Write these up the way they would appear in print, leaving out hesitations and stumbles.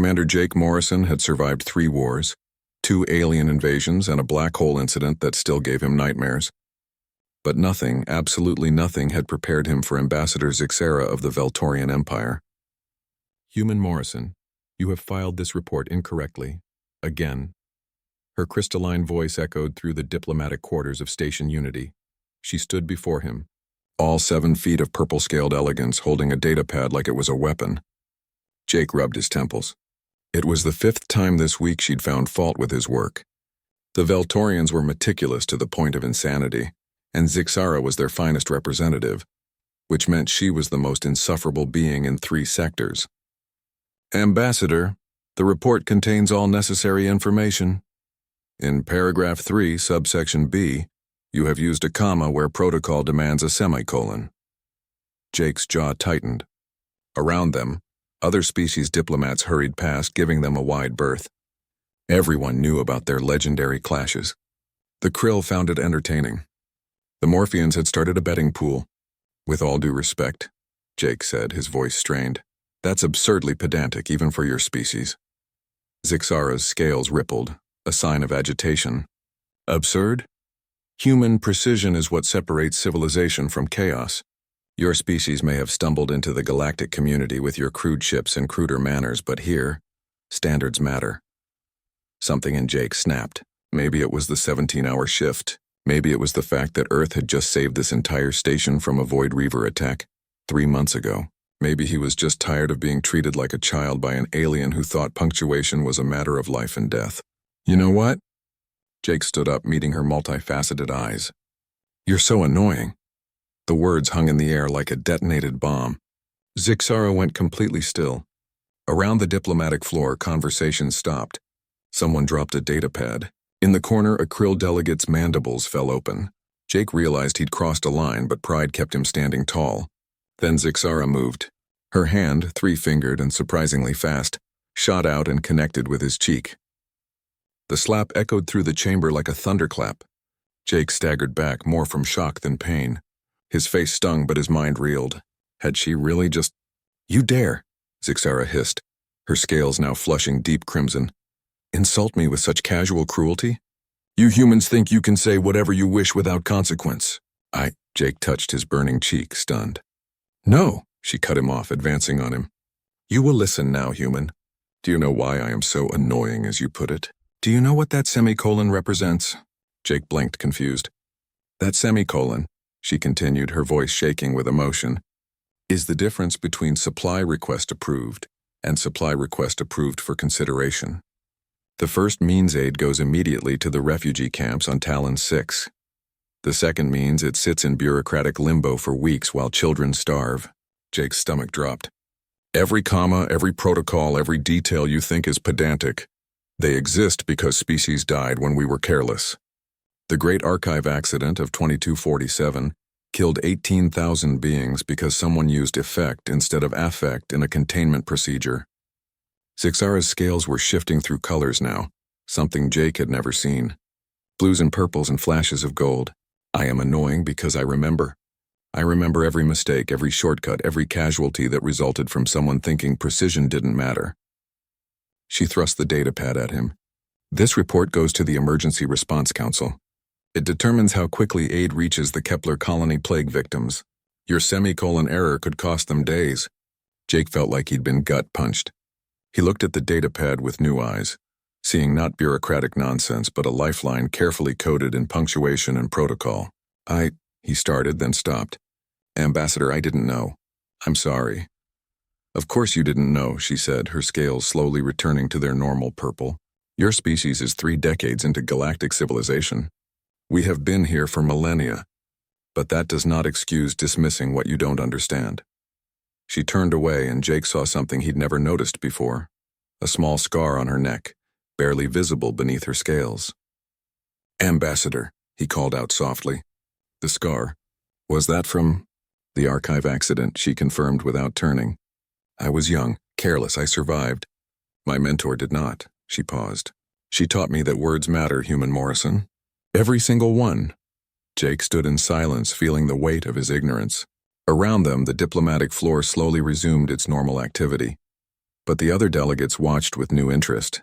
Commander Jake Morrison had survived 3 wars, 2 alien invasions, and a black hole incident that still gave him nightmares. But nothing, absolutely nothing, had prepared him for Ambassador Zixara of the Veltorian Empire. Human Morrison, you have filed this report incorrectly. Again. Her crystalline voice echoed through the diplomatic quarters of Station Unity. She stood before him, all 7 feet of purple-scaled elegance, holding a datapad like it was a weapon. Jake rubbed his temples. It was the 5th time this week she'd found fault with his work. The Veltorians were meticulous to the point of insanity, and Zixara was their finest representative, which meant she was the most insufferable being in 3 sectors. Ambassador, the report contains all necessary information. In paragraph 3, subsection B, you have used a comma where protocol demands a semicolon. Jake's jaw tightened. Around them, other species diplomats hurried past, giving them a wide berth. Everyone knew about their legendary clashes. The Krill found it entertaining. The Morphians had started a betting pool. With all due respect, Jake said, his voice strained, that's absurdly pedantic, even for your species. Zixara's scales rippled, a sign of agitation. Absurd? Human precision is what separates civilization from chaos. Your species may have stumbled into the galactic community with your crude ships and cruder manners, but here, standards matter. Something in Jake snapped. Maybe it was the 17-hour shift. Maybe it was the fact that Earth had just saved this entire station from a Void Reaver attack 3 months ago. Maybe he was just tired of being treated like a child by an alien who thought punctuation was a matter of life and death. You know what? Jake stood up, meeting her multifaceted eyes. You're so annoying. The words hung in the air like a detonated bomb. Zixara went completely still. Around the diplomatic floor, conversation stopped. Someone dropped a datapad. In the corner, a Krill delegate's mandibles fell open. Jake realized he'd crossed a line, but pride kept him standing tall. Then Zixara moved. Her hand, 3-fingered and surprisingly fast, shot out and connected with his cheek. The slap echoed through the chamber like a thunderclap. Jake staggered back, more from shock than pain. His face stung, but his mind reeled. Had she really just... You dare, Zixara hissed, her scales now flushing deep crimson. Insult me with such casual cruelty? You humans think you can say whatever you wish without consequence. Jake touched his burning cheek, stunned. No, she cut him off, advancing on him. You will listen now, human. Do you know why I am so annoying, as you put it? Do you know what that semicolon represents? Jake blinked, confused. That semicolon, she continued, her voice shaking with emotion, is the difference between supply request approved and supply request approved for consideration. The first means aid goes immediately to the refugee camps on Talon 6. The second means it sits in bureaucratic limbo for weeks while children starve. Jake's stomach dropped. Every comma, every protocol, every detail you think is pedantic. They exist because species died when we were careless. The Great Archive accident of 2247 killed 18,000 beings because someone used effect instead of affect in a containment procedure. Zixara's scales were shifting through colors now, something Jake had never seen. Blues and purples and flashes of gold. I am annoying because I remember. I remember every mistake, every shortcut, every casualty that resulted from someone thinking precision didn't matter. She thrust the datapad at him. This report goes to the Emergency Response Council. It determines how quickly aid reaches the Kepler colony plague victims. Your semicolon error could cost them days. Jake felt like he'd been gut-punched. He looked at the datapad with new eyes, seeing not bureaucratic nonsense but a lifeline carefully coded in punctuation and protocol. He started, then stopped. Ambassador, I didn't know. I'm sorry. Of course you didn't know, she said, her scales slowly returning to their normal purple. Your species is 3 decades into galactic civilization. We have been here for millennia, but that does not excuse dismissing what you don't understand. She turned away and Jake saw something he'd never noticed before, a small scar on her neck, barely visible beneath her scales. Ambassador, he called out softly. The scar. Was that from the archive accident, she confirmed without turning. I was young, careless, I survived. My mentor did not, she paused. She taught me that words matter, Human Morrison. Every single one. Jake stood in silence, feeling the weight of his ignorance. Around them, the diplomatic floor slowly resumed its normal activity. But the other delegates watched with new interest.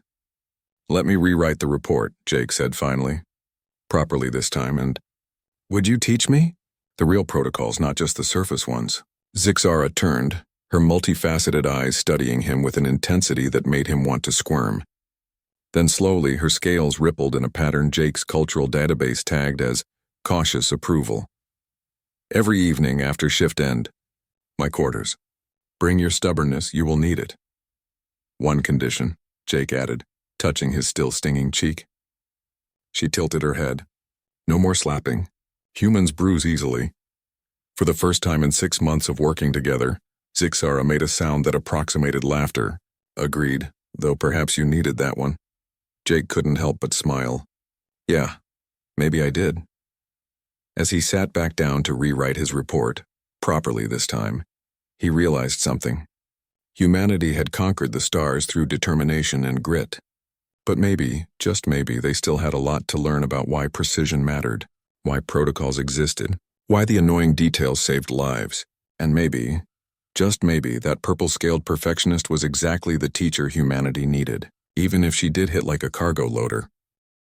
"Let me rewrite the report," Jake said finally. Properly this time, and, "Would you teach me? The real protocols, not just the surface ones." Zixara turned, her multifaceted eyes studying him with an intensity that made him want to squirm. Then slowly her scales rippled in a pattern Jake's cultural database tagged as cautious approval. "Every evening after shift end, my quarters. Bring your stubbornness, you will need it." "One condition," Jake added, touching his still stinging cheek. She tilted her head. "No more slapping. Humans bruise easily." For the first time in 6 months of working together, Zixara made a sound that approximated laughter. "Agreed, though perhaps you needed that one." Jake couldn't help but smile. "Yeah, maybe I did." As he sat back down to rewrite his report, properly this time, he realized something. Humanity had conquered the stars through determination and grit. But maybe, just maybe, they still had a lot to learn about why precision mattered, why protocols existed, why the annoying details saved lives, and maybe, just maybe, that purple-scaled perfectionist was exactly the teacher humanity needed, even if she did hit like a cargo loader.